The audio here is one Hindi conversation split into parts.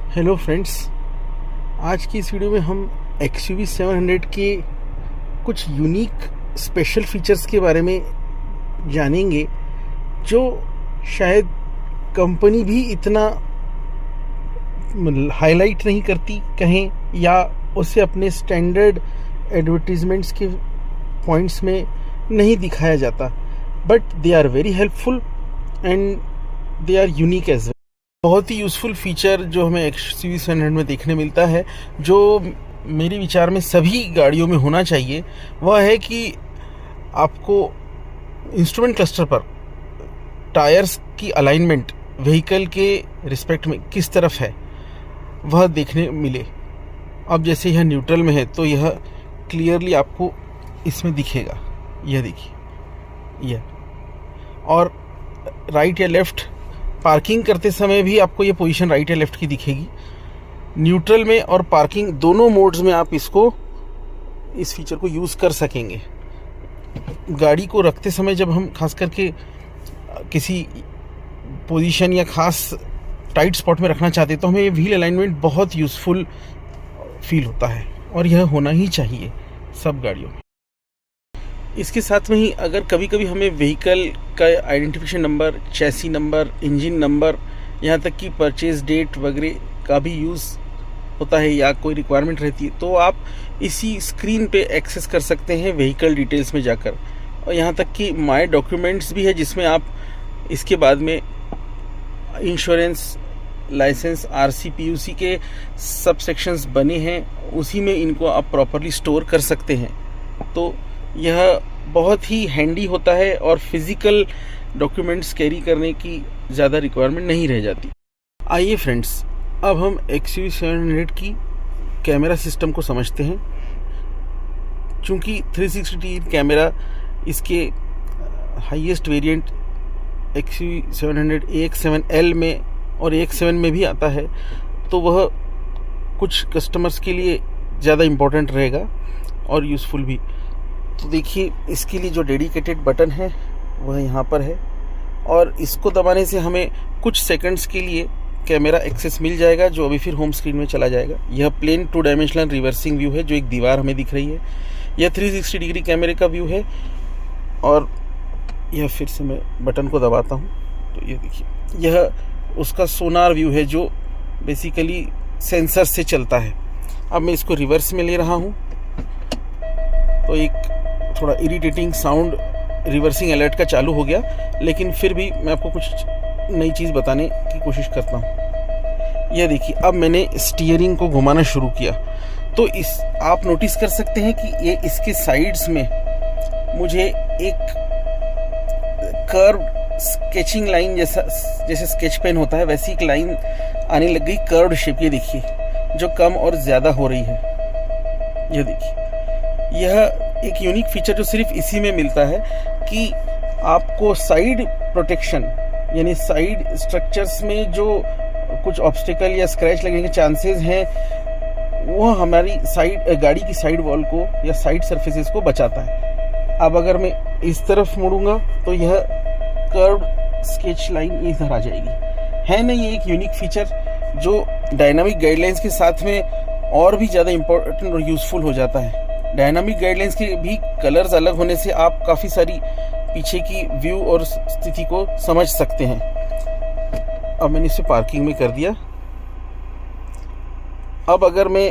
हेलो फ्रेंड्स, आज की इस वीडियो में हम XUV 700 के कुछ यूनिक स्पेशल फीचर्स के बारे में जानेंगे जो शायद कंपनी भी इतना हाईलाइट नहीं करती कहें, या उसे अपने स्टैंडर्ड एडवर्टीजमेंट्स के पॉइंट्स में नहीं दिखाया जाता, but they are very helpful and they are unique as well. बहुत ही यूज़फुल फीचर जो हमें XUV 700 में देखने मिलता है, जो मेरे विचार में सभी गाड़ियों में होना चाहिए, वह है कि आपको इंस्ट्रूमेंट क्लस्टर पर टायर्स की अलाइनमेंट व्हीकल के रिस्पेक्ट में किस तरफ है वह देखने मिले। अब जैसे यह न्यूट्रल में है तो यह क्लियरली आपको इसमें दिखेगा, यह देखिए यह, और राइट या लेफ़्ट पार्किंग करते समय भी आपको ये पोजीशन राइट या लेफ़्ट की दिखेगी। न्यूट्रल में और पार्किंग दोनों मोड्स में आप इस फीचर को यूज़ कर सकेंगे। गाड़ी को रखते समय जब हम खास करके किसी पोजीशन या खास टाइट स्पॉट में रखना चाहते हैं तो हमें ये व्हील अलाइनमेंट बहुत यूज़फुल फील होता है, और यह होना ही चाहिए सब गाड़ियों में। इसके साथ में ही अगर कभी कभी हमें व्हीकल का identification number, chassis number, engine number, यहाँ तक कि परचेज डेट वगैरह का भी यूज़ होता है या कोई रिक्वायरमेंट रहती है, तो आप इसी स्क्रीन पे एक्सेस कर सकते हैं व्हीकल डिटेल्स में जाकर। और यहाँ तक कि माय डॉक्यूमेंट्स भी है, जिसमें आप इसके बाद में इंश्योरेंस, लाइसेंस, RC, PUC के सब सेक्शंस बने हैं, उसी में इनको आप प्रॉपरली स्टोर कर सकते हैं। तो यह बहुत ही हैंडी होता है और फिज़िकल डॉक्यूमेंट्स कैरी करने की ज़्यादा रिक्वायरमेंट नहीं रह जाती। आइए फ्रेंड्स, अब हम XUV 700 की कैमरा सिस्टम को समझते हैं। चूँकि 360 कैमरा इसके हाईएस्ट वेरिएंट XUV 700 AX7L में और AX7 में भी आता है, तो वह कुछ कस्टमर्स के लिए ज़्यादा इम्पोर्टेंट रहेगा और यूज़फुल भी। तो देखिए, इसके लिए जो डेडिकेटेड बटन है वह यहाँ पर है, और इसको दबाने से हमें कुछ सेकंड्स के लिए कैमरा एक्सेस मिल जाएगा, जो अभी फिर होम स्क्रीन में चला जाएगा। यह प्लेन 2 डायमेंशनल रिवर्सिंग व्यू है, जो एक दीवार हमें दिख रही है। यह 360 डिग्री कैमरे का व्यू है, और यह फिर से मैं बटन को दबाता हूँ तो ये देखिए, यह उसका सोनार व्यू है जो बेसिकली सेंसर से चलता है। अब मैं इसको रिवर्स में ले रहा हूँ तो एक थोड़ा इरिटेटिंग साउंड रिवर्सिंग अलर्ट का चालू हो गया, लेकिन फिर भी मैं आपको कुछ नई चीज़ बताने की कोशिश करता हूँ। यह देखिए, अब मैंने स्टीयरिंग को घुमाना शुरू किया तो आप नोटिस कर सकते हैं कि ये इसके साइड्स में मुझे एक कर्व स्केचिंग लाइन जैसे स्केच पेन होता है वैसी एक लाइन आने लग गई, कर्व्ड शेप। ये देखिए, जो कम और ज़्यादा हो रही है। यह देखिए, यह एक यूनिक फीचर जो सिर्फ इसी में मिलता है कि आपको साइड प्रोटेक्शन, यानी साइड स्ट्रक्चर्स में जो कुछ ऑब्स्टिकल या स्क्रैच लगने के चांसेस हैं, वह हमारी गाड़ी की साइड वॉल को या साइड सरफेसेस को बचाता है। अब अगर मैं इस तरफ मुड़ूंगा तो यह कर्व्ड स्केच लाइन इधर आ जाएगी। है ना ये एक यूनिक फीचर जो डायनामिक गाइडलाइंस के साथ में और भी ज़्यादा इम्पोर्टेंट और यूज़फुल हो जाता है। डायनामिक गाइडलाइंस के भी कलर्स अलग होने से आप काफ़ी सारी पीछे की व्यू और स्थिति को समझ सकते हैं। अब मैंने इसे पार्किंग में कर दिया। अब अगर मैं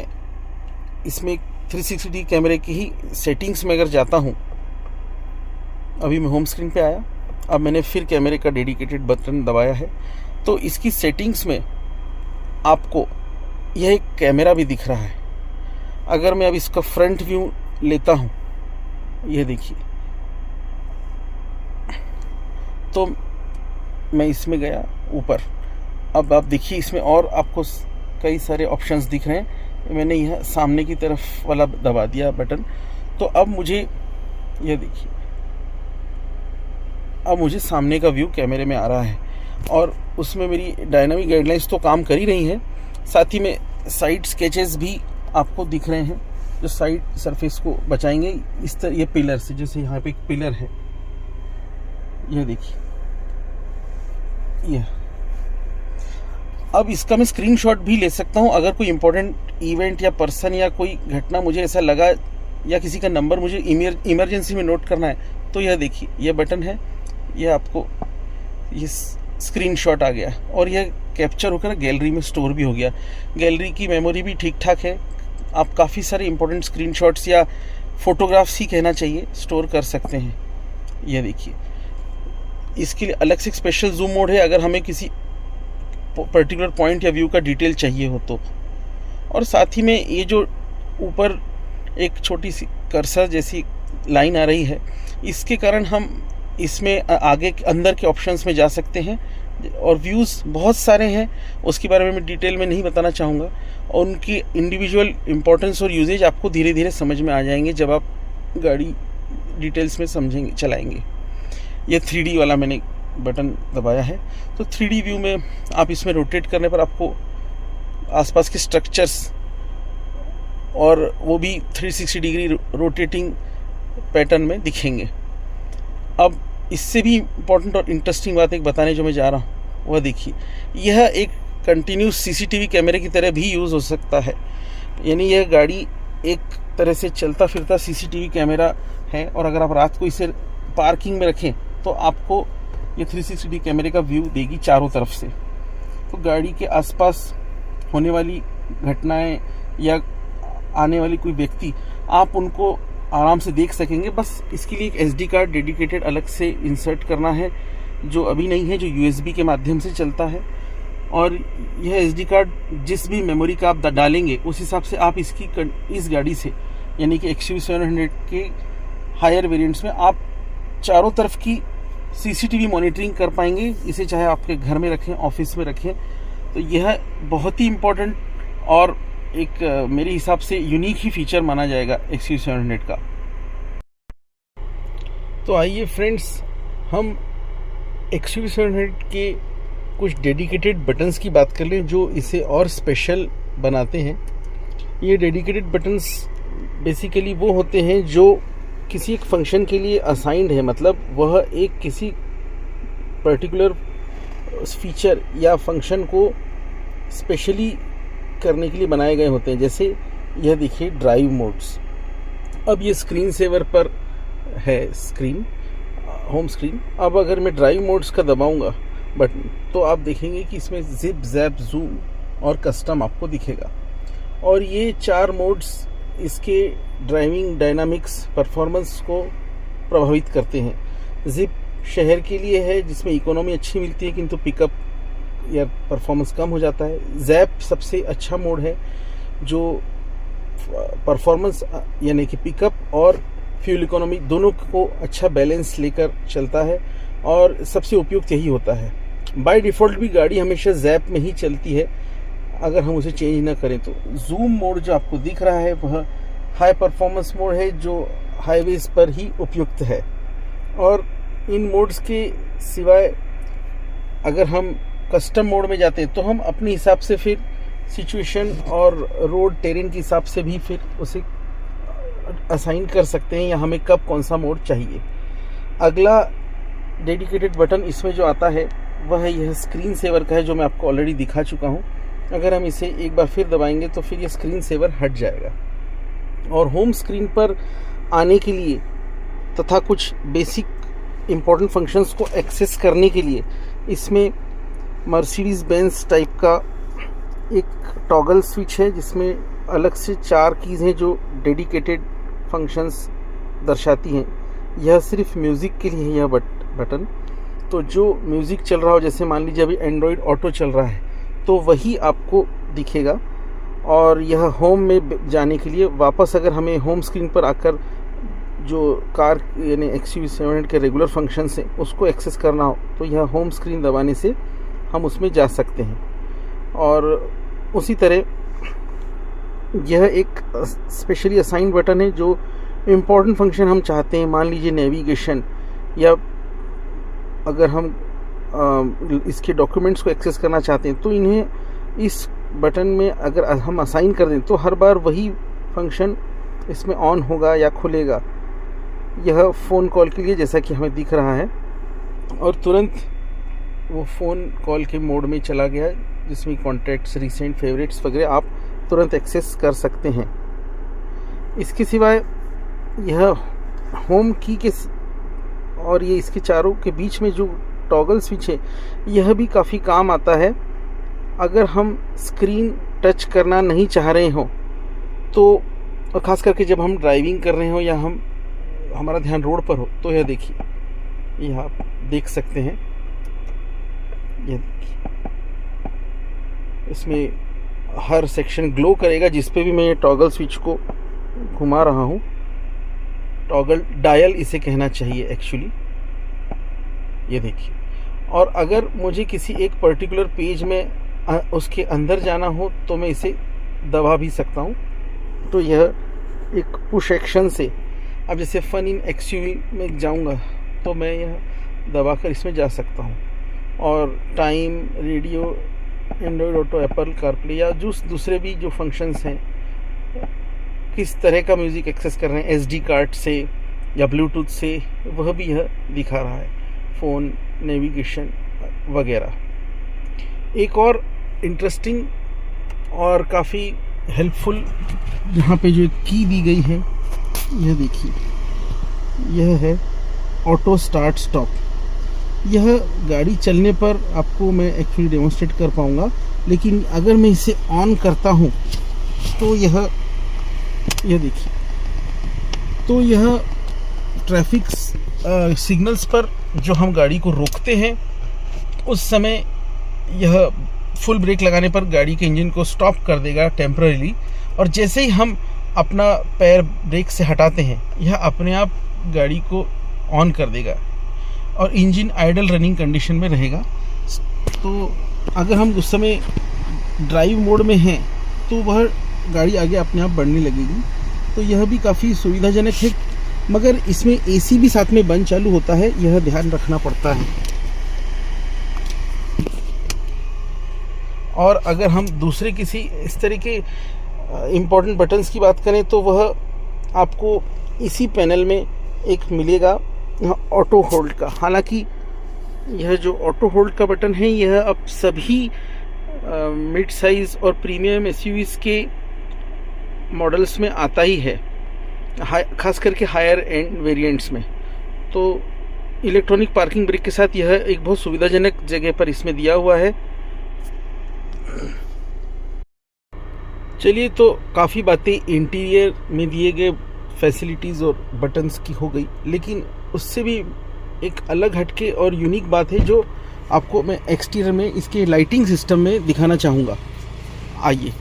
इसमें 360 कैमरे की ही सेटिंग्स में अगर जाता हूँ, अभी मैं होम स्क्रीन पे आया, अब मैंने फिर कैमरे का डेडिकेटेड बटन दबाया है, तो इसकी सेटिंग्स में आपको यह एक कैमरा भी दिख रहा है। अगर मैं अब इसका फ्रंट व्यू लेता हूँ, यह देखिए, तो मैं इसमें गया ऊपर। अब आप देखिए, इसमें और आपको कई सारे ऑप्शंस दिख रहे हैं। मैंने यह सामने की तरफ वाला दबा दिया बटन, तो अब मुझे यह देखिए, अब मुझे सामने का व्यू कैमरे में आ रहा है, और उसमें मेरी डायनामिक गाइडलाइंस तो काम कर ही रही हैं, साथ ही में साइड स्केचेस भी आपको दिख रहे हैं जो साइड सरफेस को बचाएंगे। इस तरह ये पिलर से, जैसे यहाँ पे एक पिलर है, यह देखिए, यह अब इसका मैं स्क्रीनशॉट भी ले सकता हूँ अगर कोई इम्पोर्टेंट इवेंट या पर्सन या कोई घटना मुझे ऐसा लगा या किसी का नंबर मुझे इमरजेंसी में नोट करना है। तो यह देखिए, यह बटन है, यह आपको ये स्क्रीनशॉट आ गया और यह कैप्चर होकर गैलरी में स्टोर भी हो गया। गैलरी की मेमोरी भी ठीक ठाक है, आप काफ़ी सारे इंपॉर्टेंट स्क्रीनशॉट्स या फोटोग्राफ्स ही कहना चाहिए स्टोर कर सकते हैं। यह देखिए, इसके लिए अलग से एक स्पेशल जूम मोड है अगर हमें किसी पर्टिकुलर पॉइंट या व्यू का डिटेल चाहिए हो तो। और साथ ही में ये जो ऊपर एक छोटी सी कर्सर जैसी लाइन आ रही है, इसके कारण हम इसमें आगे अंदर के ऑप्शंस में जा सकते हैं और व्यूज़ बहुत सारे हैं, उसके बारे में मैं डिटेल में नहीं बताना चाहूँगा और उनकी इंडिविजुअल इम्पोर्टेंस और यूजेज आपको धीरे धीरे समझ में आ जाएंगे जब आप गाड़ी डिटेल्स में समझेंगे चलाएंगे। ये 3D वाला मैंने बटन दबाया है, तो 3D व्यू में आप इसमें रोटेट करने पर आपको आसपास के स्ट्रक्चर्स और वो भी 360 डिग्री रोटेटिंग पैटर्न में दिखेंगे। अब इससे भी इम्पोर्टेंट और इंटरेस्टिंग बात एक बताने जो मैं जा रहा हूँ, वह देखिए, यह एक कंटिन्यूस CCTV कैमरे की तरह भी यूज़ हो सकता है। यानी यह गाड़ी एक तरह से चलता फिरता CCTV कैमरा है और अगर आप रात को इसे पार्किंग में रखें तो आपको ये 360 कैमरे का व्यू देगी चारों तरफ से। तो गाड़ी के आसपास होने वाली घटनाएं या आने वाली कोई व्यक्ति, आप उनको आराम से देख सकेंगे। बस इसके लिए एक SD कार्ड डेडिकेटेड अलग से इंसर्ट करना है, जो अभी नहीं है, जो USB के माध्यम से चलता है। और यह SD कार्ड जिस भी मेमोरी का आप डालेंगे उस हिसाब से आप इस गाड़ी से, यानी कि XUV700 के हायर वेरिएंट्स में आप चारों तरफ की CCTV मॉनिटरिंग कर पाएंगे। इसे चाहे आपके घर में रखें, ऑफिस में रखें। तो यह बहुत ही इम्पोर्टेंट और एक मेरे हिसाब से यूनिक ही फीचर माना जाएगा XUV700 का। तो आइए फ्रेंड्स, हम XUV700 के कुछ डेडिकेटेड बटन्स की बात कर लें जो इसे और स्पेशल बनाते हैं। ये डेडिकेटेड बटन्स बेसिकली वो होते हैं जो किसी एक फंक्शन के लिए असाइंड है, मतलब वह एक किसी पर्टिकुलर फीचर या फंक्शन को स्पेशली करने के लिए बनाए गए होते हैं। जैसे यह देखिए, ड्राइव मोड्स। अब ये स्क्रीन सेवर पर है, स्क्रीन होम स्क्रीन। अब अगर मैं ड्राइव मोड्स का दबाऊंगा बटन तो आप देखेंगे कि इसमें जिप, जैप, जूम और कस्टम आपको दिखेगा। और ये 4 मोड्स इसके ड्राइविंग डायनामिक्स परफॉर्मेंस को प्रभावित करते हैं। जिप शहर के लिए है जिसमें इकोनॉमी अच्छी मिलती है किंतु पिकअप या परफॉर्मेंस कम हो जाता है। जैप सबसे अच्छा मोड है जो परफॉर्मेंस यानी कि पिकअप और फ्यूल इकोनॉमी दोनों को अच्छा बैलेंस लेकर चलता है और सबसे उपयुक्त यही होता है। बाय डिफ़ॉल्ट भी गाड़ी हमेशा जैप में ही चलती है अगर हम उसे चेंज ना करें तो। जूम मोड जो आपको दिख रहा है वह हाई परफॉर्मेंस मोड है जो हाईवेज पर ही उपयुक्त है। और इन मोड्स के सिवाय अगर हम कस्टम मोड में जाते हैं तो हम अपने हिसाब से फिर सिचुएशन और रोड टेरेन के हिसाब से भी फिर उसे असाइन कर सकते हैं या हमें कब कौन सा मोड चाहिए। अगला डेडिकेटेड बटन इसमें जो आता है वह यह स्क्रीन सेवर का है जो मैं आपको ऑलरेडी दिखा चुका हूँ। अगर हम इसे एक बार फिर दबाएंगे तो फिर यह स्क्रीन सेवर हट जाएगा। और होम स्क्रीन पर आने के लिए तथा कुछ बेसिक इम्पोर्टेंट फंक्शंस को एक्सेस करने के लिए इसमें मर्सिडीज बेंज टाइप का एक टॉगल स्विच है जिसमें अलग से 4 कीज़ हैं जो डेडिकेटेड फंक्शंस दर्शाती हैं। यह सिर्फ म्यूज़िक के लिए है यह बटन। तो जो म्यूज़िक चल रहा हो, जैसे मान लीजिए अभी एंड्रॉयड ऑटो चल रहा है तो वही आपको दिखेगा। और यह होम में जाने के लिए वापस अगर हमें होम स्क्रीन पर आकर जो कार यानी XUV700 के रेगुलर फंक्शंस हैं उसको एक्सेस करना हो तो यह होम स्क्रीन दबाने से हम उसमें जा सकते हैं। और उसी तरह यह एक स्पेशली असाइंड बटन है जो इम्पोर्टेंट फंक्शन हम चाहते हैं, मान लीजिए नेविगेशन या अगर हम इसके डॉक्यूमेंट्स को एक्सेस करना चाहते हैं तो इन्हें इस बटन में अगर हम असाइन कर दें तो हर बार वही फंक्शन इसमें ऑन होगा या खुलेगा। यह फ़ोन कॉल के लिए जैसा कि हमें दिख रहा है और तुरंत वो फ़ोन कॉल के मोड में चला गया जिसमें कॉन्टैक्ट्स, रिसेंट, फेवरेट्स वगैरह आप तुरंत एक्सेस कर सकते हैं। इसके सिवाय यह होम की के और ये इसके चारों के बीच में जो टॉगल स्विच है यह भी काफ़ी काम आता है। अगर हम स्क्रीन टच करना नहीं चाह रहे हों तो, और ख़ास करके जब हम ड्राइविंग कर रहे हो या हमारा ध्यान रोड पर हो, तो यह देखिए, यह आप देख सकते हैं, यह देखिए, इसमें हर सेक्शन ग्लो करेगा जिस पे भी मैं टॉगल स्विच को घुमा रहा हूँ। टॉगल डायल इसे कहना चाहिए एक्चुअली, ये देखिए। और अगर मुझे किसी एक पर्टिकुलर पेज में उसके अंदर जाना हो तो मैं इसे दबा भी सकता हूँ। तो यह एक पुश एक्शन से, अब जैसे फन इन एक्सयूवी में जाऊँगा तो मैं यह दबाकर इसमें जा सकता हूँ। और time, radio, Android auto, Apple CarPlay या जो दूसरे भी जो फंक्शंस हैं, किस तरह का म्यूज़िक एक्सेस कर रहे हैं एसडी कार्ड से या ब्लूटूथ से, वह भी यह दिखा रहा है। फ़ोन, नेविगेशन वगैरह। एक और इंटरेस्टिंग और काफ़ी हेल्पफुल यहाँ पे जो की दी गई है, यह देखिए, यह है ऑटो स्टार्ट स्टॉप। यह गाड़ी चलने पर आपको मैं एक्चुअली डेमोन्स्ट्रेट कर पाऊँगा, लेकिन अगर मैं इसे ऑन करता हूँ तो यह देखिए, तो यह ट्रैफिक सिग्नल्स पर जो हम गाड़ी को रोकते हैं उस समय यह फुल ब्रेक लगाने पर गाड़ी के इंजन को स्टॉप कर देगा टेम्पररीली, और जैसे ही हम अपना पैर ब्रेक से हटाते हैं यह अपने आप गाड़ी को ऑन कर देगा और इंजन आइडल रनिंग कंडीशन में रहेगा। तो अगर हम उस समय ड्राइव मोड में हैं तो वह गाड़ी आगे अपने आप बढ़ने लगेगी। तो यह भी काफ़ी सुविधाजनक है, मगर इसमें एसी भी साथ में बंद चालू होता है, यह ध्यान रखना पड़ता है। और अगर हम दूसरे किसी इस तरह के इम्पोर्टेंट बटन्स की बात करें तो वह आपको इसी पैनल में एक मिलेगा ऑटो होल्ड का। हालांकि यह जो ऑटो होल्ड का बटन है यह अब सभी मिड साइज़ और प्रीमियम एसयूवीज़ के मॉडल्स में आता ही है, खास करके हायर एंड वेरिएंट्स में। तो इलेक्ट्रॉनिक पार्किंग ब्रेक के साथ यह एक बहुत सुविधाजनक जगह पर इसमें दिया हुआ है। चलिए, तो काफ़ी बातें इंटीरियर में दिए गए फैसिलिटीज़ और बटन्स की हो गई, लेकिन उससे भी एक अलग हटके और यूनिक बात है जो आपको मैं एक्सटीरियर में इसके लाइटिंग सिस्टम में दिखाना चाहूँगा। आइए।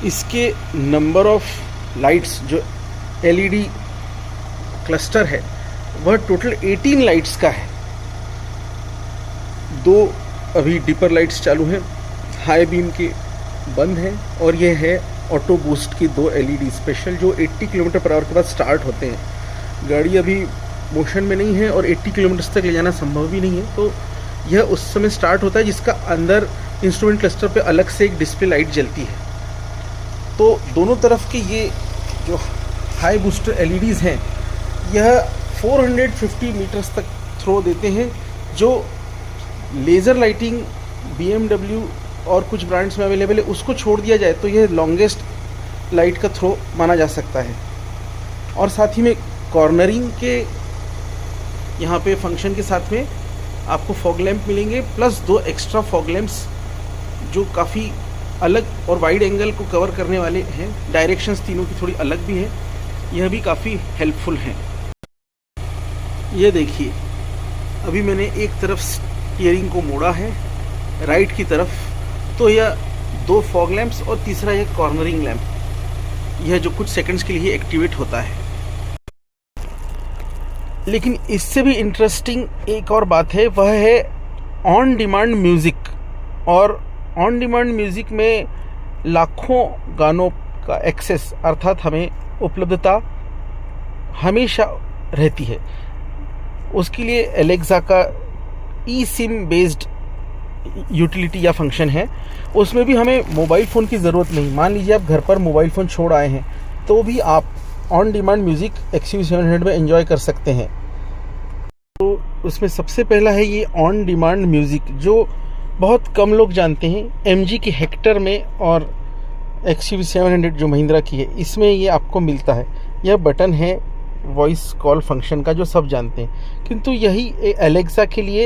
इसके नंबर ऑफ लाइट्स जो एलईडी क्लस्टर है वह टोटल 18 लाइट्स का है। 2 अभी डिपर लाइट्स चालू हैं, हाई बीम के बंद हैं, और ये है ऑटो बूस्ट की 2 एलईडी स्पेशल जो 80 किलोमीटर पर आवर के बाद स्टार्ट होते हैं। गाड़ी अभी मोशन में नहीं है और 80 किलोमीटर तक ले जाना संभव भी नहीं है, तो यह उस समय स्टार्ट होता है जिसका अंदर इंस्ट्रूमेंट क्लस्टर पे अलग से एक डिस्प्ले लाइट जलती है। तो दोनों तरफ के ये जो हाई बूस्टर एलईडीज़ हैं यह 450 मीटर्स तक थ्रो देते हैं, जो लेज़र लाइटिंग BMW और कुछ ब्रांड्स में अवेलेबल है उसको छोड़ दिया जाए तो यह लॉन्गेस्ट लाइट का थ्रो माना जा सकता है। और साथ ही में कॉर्नरिंग के यहाँ पे फंक्शन के साथ में आपको फॉग लैंप मिलेंगे, प्लस 2 एक्स्ट्रा फॉग लैंप्स जो काफ़ी अलग और वाइड एंगल को कवर करने वाले हैं। डायरेक्शंस तीनों की थोड़ी अलग भी है, यह भी काफ़ी हेल्पफुल हैं। ये देखिए, अभी मैंने एक तरफ स्टीयरिंग को मोड़ा है राइट की तरफ, तो यह 2 फॉग लैंप्स और तीसरा यह कॉर्नरिंग लैंप, यह जो कुछ सेकंड्स के लिए एक्टिवेट होता है। लेकिन इससे भी इंटरेस्टिंग एक और बात है, वह है ऑन डिमांड म्यूज़िक। और ऑन डिमांड म्यूज़िक में लाखों गानों का एक्सेस अर्थात हमें उपलब्धता हमेशा रहती है। उसके लिए एलेक्सा का ई सिम बेस्ड यूटिलिटी या फंक्शन है, उसमें भी हमें मोबाइल फ़ोन की ज़रूरत नहीं। मान लीजिए आप घर पर मोबाइल फ़ोन छोड़ आए हैं तो भी आप ऑन डिमांड म्यूज़िक XUV700 में एंजॉय कर सकते हैं। तो उसमें सबसे पहला है ये ऑन डिमांड म्यूज़िक, जो बहुत कम लोग जानते हैं। MG की हेक्टर में और XUV700 जो महिंद्रा की है, इसमें ये आपको मिलता है। यह बटन है वॉइस कॉल फंक्शन का, जो सब जानते हैं, किंतु यही एलेक्सा के लिए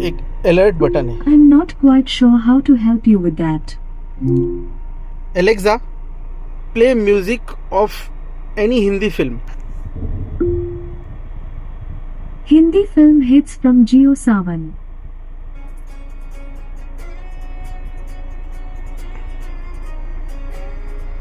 एक अलर्ट बटन है। I'm not quite sure how to help you with that. Alexa, play music of any Hindi film. Hindi film hits from Jio Sawan.